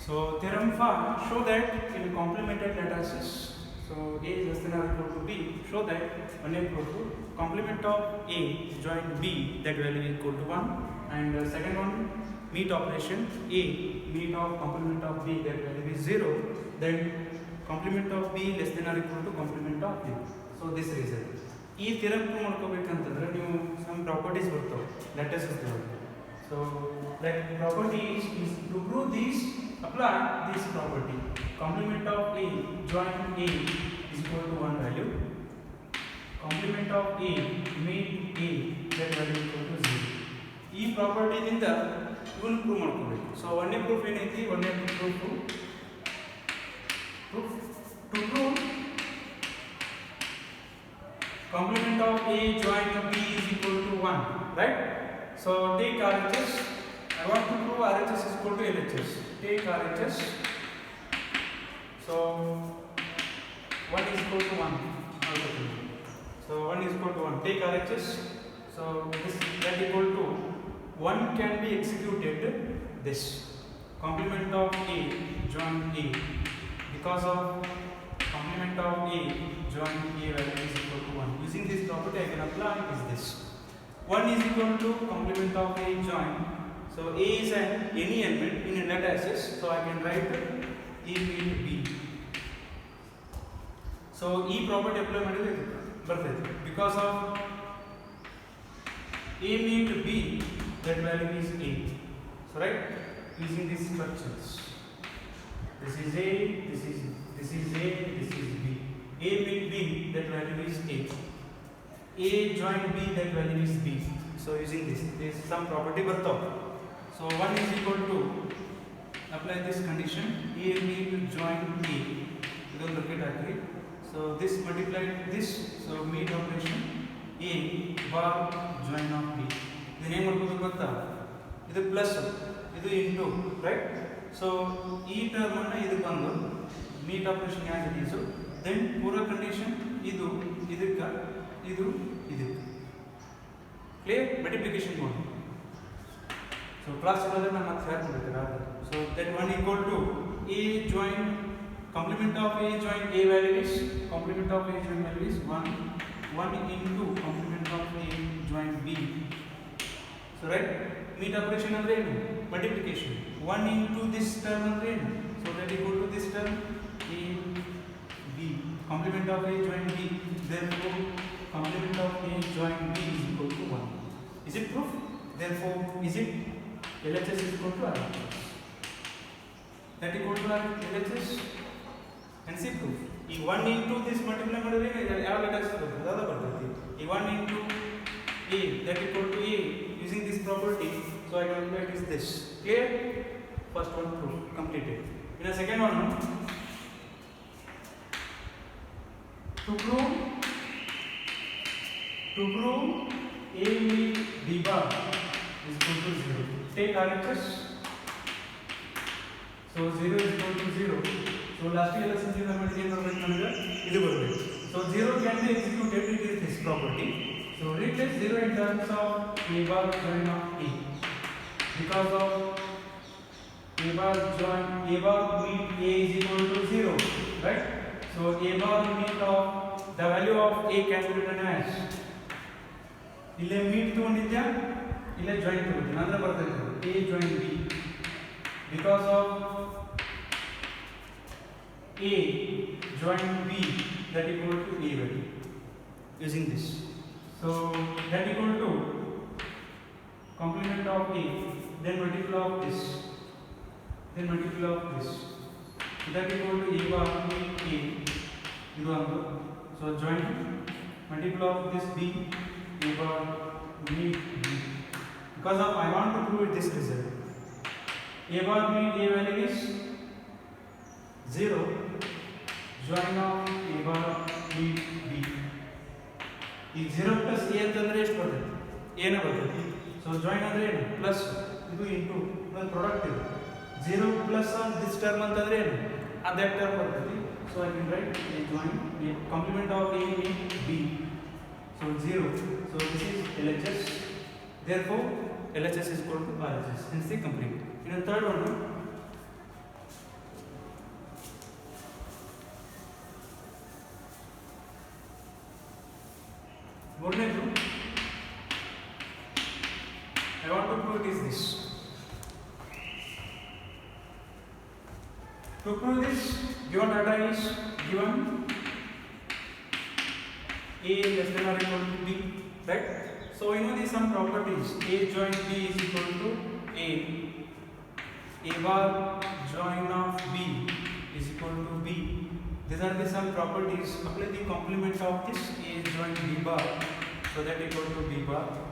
So theorem 5 show that in complemented lattices, so A is less than or equal to B, show that when equal to complement of A join B, that value is equal to 1, and second one, meet operation A meet of complement of B, that value is 0, then complement of B less than or equal to complement of B. So this reason ಈ theorem prove ಮಾಡ್ಕೋಬೇಕಂತಂದ್ರೆ ನೀವು some properties ಬರ್ತವೆ lattices ಗಳಲ್ಲಿ. So that property is to prove these, apply this property. Complement of A join A is equal to 1 value. Complement of A meet A, that value is equal to 0. ಈ property ದಿಂದ ಇವನ್ನ prove ಮಾಡ್ಕೋಬೇಕು. So ಒಂದೇ proof ಏನೈತಿ, ಒಂದೇ proof to prove complement of A join B is equal to 1, right? So take RHS. I want to prove RHS is equal to LHS. Take RHS. So 1 is equal to 1. So 1 is equal to 1. Take RHS. So this that equal to 1 can be executed this complement of A join A, because of complement of A join A value is equal to 1. Using this property I can apply is this. 1 is equal to complement of A join. So A is any element in a lattice, so I can write A meet B. So E property apply ಮಾಡಿದ್ರೆ ಬರ್ತದೆ, because of A meet B, that value is A. So right, using these structures, this is A, this is A, this is B. A meet B, that value is A. A join B, that value is B. So using this some property ಬರ್ತಾವ. So 1 is equal to, apply this condition, A meet join B. ಇದೊಂದು repeat agri. So this multiplied this, so meet operation A bar join of B. ಇದನ್ನ ಏನು ಮಾಡ್ಕೋಬೇಕು ಗೊತ್ತಾ, ಇದು plus ಇದು into, right? So ಈ term ಅನ್ನ ಇದು ಬಂದು meet operation as it is, then ಪೂರ ಕಂಡೀಷನ್ ಇದು ಇದಕ್ಕ ಇದು ಇದಕ್ಕೆ ಕ್ಲಿಯರ್ ಮಲ್ಟಿಪ್ಲಿಕೇಶನ್ ಮಾಡಿ. ಸೊ ಕ್ಲಾಸ್ ಇರೋದ್ರೆ ನಾನು ಮತ್ತೆ ಹ್ಯಾಕ್ ಮಾಡ್ಬೇಕು. So that 1 equal to A join complement of A join A value is, complement of A join value is 1 into complement of A join B. So right, meet operation ಅಂದ್ರೆ ಏನು, multiplication. 1 into this term ಅಂದ್ರೆ ಏನು, so that equal to this term A B, complement of A join B, therefore complement of A join B is equal to 1. Is it proof? Therefore is it LHS is equal to RHS, that equal to LHS, and see proof. ಈ 1 into this multiply ಮಾಡಿದ್ರೆ ಯಾವ lattice ಬರ್ತದೆ, ಅದು ಬರ್ತದೆ. ಈ 1 into A, that equal to A, using this property, so I can write is this. Clear? First one proof completed. In a second one, to prove A meet B bar is equal to 0. Take RHS. So 0 is equal to 0. So last year lesson in the ಇದು ಬರಬೇಕು. So 0 can be executed with this property. So replace 0 in terms of A bar join of A, because of A bar join A bar meet A is equal to 0, right? So A bar meet of the value of A can be written as, ಇಲ್ಲೇ meet ತಗೊಂಡಿದ್ಯಾ, ಇಲ್ಲೇ join ತಗೊಂಡಿದ್ಯಾ ಅಂದ್ರೆ ಬರ್ತದೆ A join B, because of A join B, that equal to A value, using this. So that equal to complement of A, then multiple of this, then multiple of this, that equal to A bar meet A, ಇದು ಒಂದು. So join multiple of this B, A bar meet B, because of I want to prove this result. A bar meet A value is 0, join of A bar meet B. ಈ 0 plus A ಅಂತಂದ್ರೆ ಎಷ್ಟು ಬರ್ತದೆ, A ನ ಬರ್ತದೆ. So join ಅಂದ್ರೆ ಏನು, plus ಇದು into ಒಂದು ಪ್ರಾಡಕ್ಟ್ ಇದೆ. 0 plus on this term ಅಂತಂದ್ರೆ ಏನು, that term ಬರ್ತದೆ. So I can write A join A complement of A meet B. So 0. So this is LHS. Therefore LHS is equal to RHS. Hence the complete. In the third one, ಮೊದಲನೇದು I want to prove it is this. To prove this, given data is given A less than or equal to B, right? So we know these some properties. A join B is equal to A bar join of B is equal to B. These are the some properties. Apply the complement of this A join B bar, so that equal to B bar.